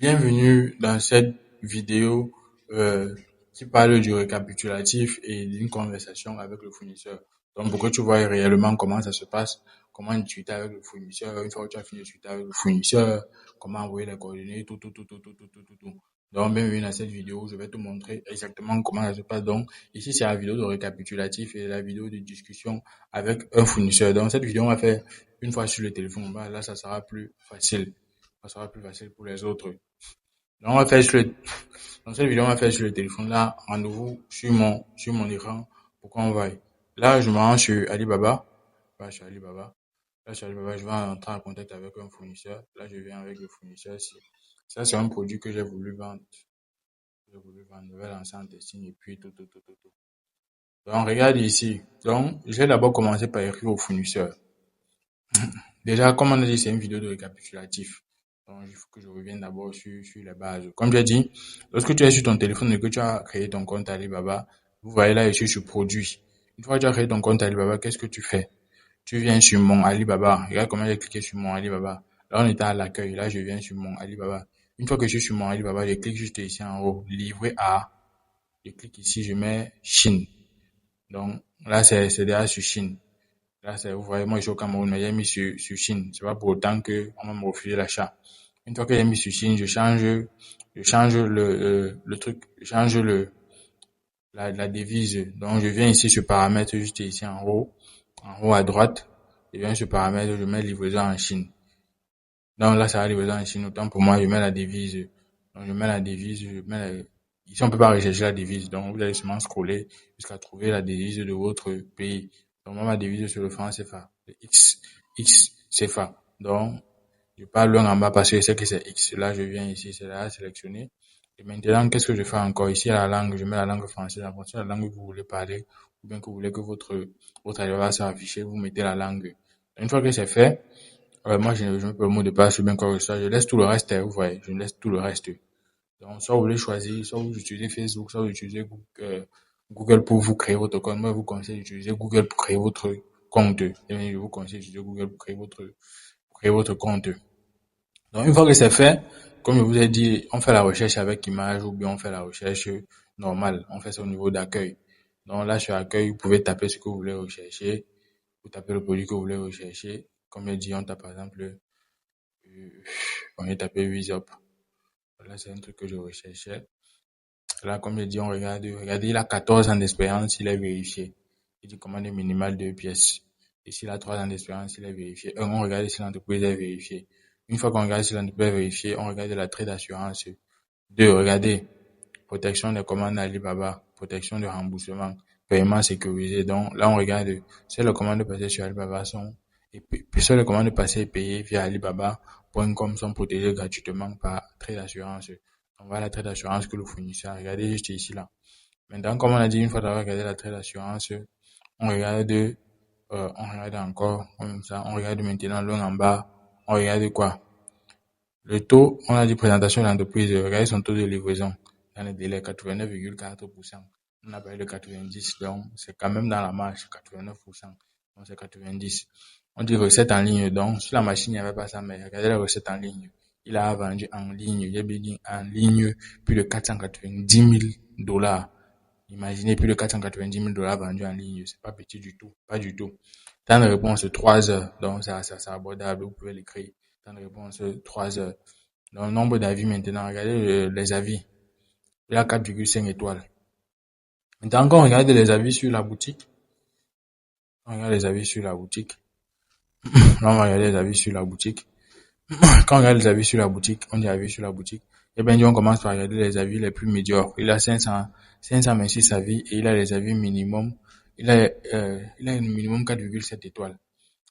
Bienvenue dans cette vidéo euh, qui parle du récapitulatif et d'une conversation avec le fournisseur. Donc, pour que tu vois réellement comment ça se passe, comment discuter avec le fournisseur, une fois que tu as fini de discuter avec le fournisseur, comment envoyer les coordonnées, tout. Donc, bienvenue dans cette vidéo, je vais te montrer exactement comment ça se passe. Donc, ici, c'est la vidéo de récapitulatif et la vidéo de discussion avec un fournisseur. Donc, cette vidéo, on va faire une fois sur le téléphone. Là, ça sera plus facile. Ça sera plus facile pour les autres. Donc, on va faire sur le, dans cette vidéo, on va faire sur le téléphone. Là, rendez-vous sur mon écran pour qu'on voie. Là, je me rends sur Alibaba. Là, sur Alibaba. Là, sur Alibaba, je vais entrer en contact avec un fournisseur. Là, je viens avec le fournisseur ici. Ça, c'est un produit que j'ai voulu vendre. Je vais lancer en testing et puis tout. Donc, regarde ici. Donc, je vais d'abord commencer par écrire au fournisseur. Déjà, comme on a dit, c'est une vidéo de récapitulatif. Donc, il faut que je revienne d'abord sur les bases. Comme j'ai dit, lorsque tu es sur ton téléphone et que tu as créé ton compte Alibaba, vous voyez là ici sur produit. Une fois que tu as créé ton compte Alibaba, qu'est-ce que tu fais? Tu viens sur mon Alibaba. Regarde comment j'ai cliqué sur mon Alibaba. Là, on était à l'accueil. Là, je viens sur mon Alibaba. Une fois que je suis sur mon Alibaba, je clique juste ici en haut. Livrer à. Je clique ici, je mets Chine. Donc, là, c'est déjà sur Chine. Là, c'est, vous voyez, moi, je suis au Cameroun, mais j'ai mis sur Chine. C'est pas pour autant que on va me refuser l'achat. Une fois que j'ai mis sur Chine, je change le truc, je change la devise. Donc, je viens ici sur paramètres, juste ici en haut à droite. Je viens sur paramètres, je mets livraison en Chine. Donc, là, ça va livraison en Chine. Autant pour moi, je mets la devise. Donc, je mets la devise, ici, on peut pas rechercher la devise. Donc, vous allez seulement scroller jusqu'à trouver la devise de votre pays. Donc, moi, ma devise sur le franc CFA. Le X CFA. Donc, je parle loin en bas parce que je sais que c'est X. Là, je viens ici, c'est là, sélectionné. Et maintenant, qu'est-ce que je fais encore? Ici, à la langue, je mets la langue française. En fonction de la langue que vous voulez parler, ou bien que vous voulez que votre allié soit affiché, vous mettez la langue. Une fois que c'est fait, moi, je mets pas le mot de passe ou bien quoi que ce soit. Je laisse tout le reste, vous voyez. Je laisse tout le reste. Donc, soit vous voulez choisir, soit vous utilisez Facebook, soit vous utilisez Google pour vous créer votre compte. Moi, je vous conseille d'utiliser Google pour créer votre compte. Et bien, je vous conseille d'utiliser Google pour créer votre compte. Donc, une fois que c'est fait, comme je vous ai dit, on fait la recherche avec image ou bien on fait la recherche normale. On fait ça au niveau d'accueil. Donc, là, sur accueil, vous pouvez taper ce que vous voulez rechercher. Vous tapez le produit que vous voulez rechercher. Comme je dis, on tape par exemple, on va taper Visop. Là, c'est un truc que je recherchais. Là, comme je dis, regardez, il a 14 ans d'expérience, il est vérifié. Il dit commande minimale 2 pièces. Et s'il a 3 ans d'expérience, il est vérifié. On regarde si l'entreprise est vérifiée. Une fois qu'on regarde si l'entreprise est vérifiée, on regarde la trait d'assurance. 2, regardez, protection des commandes Alibaba, protection de remboursement, paiement sécurisé. Donc, là, on regarde si les commandes passées sur Alibaba si les commandes passées et payées via Alibaba.com sont protégées gratuitement par trait d'assurance. On voit la trait d'assurance que le fournisseur a. Regardez juste ici, là. Maintenant, comme on a dit, une fois d'avoir regardé la trait d'assurance, on regarde, on regarde encore, comme ça, on regarde maintenant l'un en bas, on regarde quoi? Le taux, on a dit présentation de l'entreprise, regardez son taux de livraison dans le délai 89,4%. On a parlé de 90, donc c'est quand même dans la marge, 89%. Donc c'est 90. On dit recette en ligne, donc sur la machine, il n'y avait pas ça, mais regardez la recette en ligne. Il a vendu en ligne, j'ai bien dit en ligne, plus de 490 000 dollars. Imaginez plus de 490 000 dollars vendus en ligne, c'est pas petit du tout, pas du tout. Temps de réponse 3 heures, donc ça c'est abordable, vous pouvez l'écrire. Temps de réponse 3 heures. Donc le nombre d'avis maintenant, regardez les avis. Il a 4,5 étoiles. Maintenant quand on regarde les avis sur la boutique, on regarde les avis sur la boutique. Là on va regarder les avis sur la boutique. Quand on regarde les avis sur la boutique, on dit avis sur la boutique. Et bien, on commence par regarder les avis les plus médiocres. Il a 526 avis et il a les avis minimum. Il a un minimum 4,7 étoiles.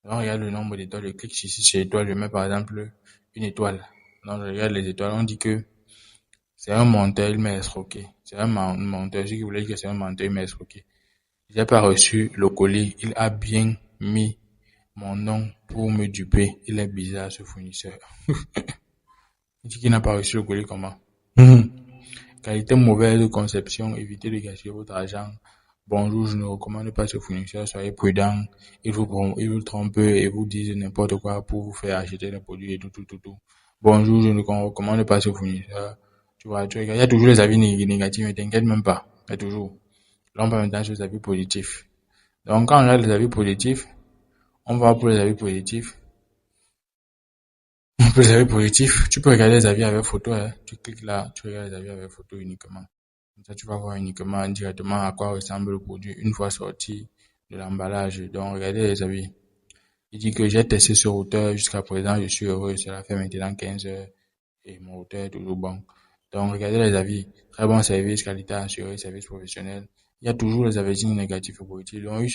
Alors, on regarde le nombre d'étoiles. Je clique ici sur étoiles. Je mets par exemple une étoile. Donc, je regarde les étoiles. On dit que c'est un menteur, il m'a escroqué. C'est un menteur. Ce qui voulait dire que c'est un menteur, il m'a escroqué. Il n'a pas reçu le colis. Il a bien mis mon nom pour me duper. Il est bizarre, ce fournisseur. Il dit qu'il n'a pas reçu le colis comment? Qualité mauvaise de conception, évitez de gaspiller votre argent. Bonjour, je ne recommande pas ce fournisseur, soyez prudent. Il vous trompe et vous disent n'importe quoi pour vous faire acheter les produits et tout. bonjour, je ne recommande pas ce fournisseur. Tu vois, tu regardes, il y a toujours les avis négatifs, mais t'inquiète même pas. Il y a toujours. Là, on parle maintenant sur les avis positifs. Donc, quand on regarde les avis positifs, on va pour les avis positifs. Pour les avis positifs, tu peux regarder les avis avec photo, hein. Tu cliques là, tu regardes les avis avec photo uniquement. Comme ça, tu vas voir uniquement, directement à quoi ressemble le produit une fois sorti de l'emballage. Donc, regardez les avis. Il dit que j'ai testé ce routeur jusqu'à présent, je suis heureux, cela fait maintenant 15 heures et mon routeur est toujours bon. Donc, regardez les avis. Très bon service, qualité assurée, service professionnel. Il y a toujours les avis négatifs et positifs. Donc, oui,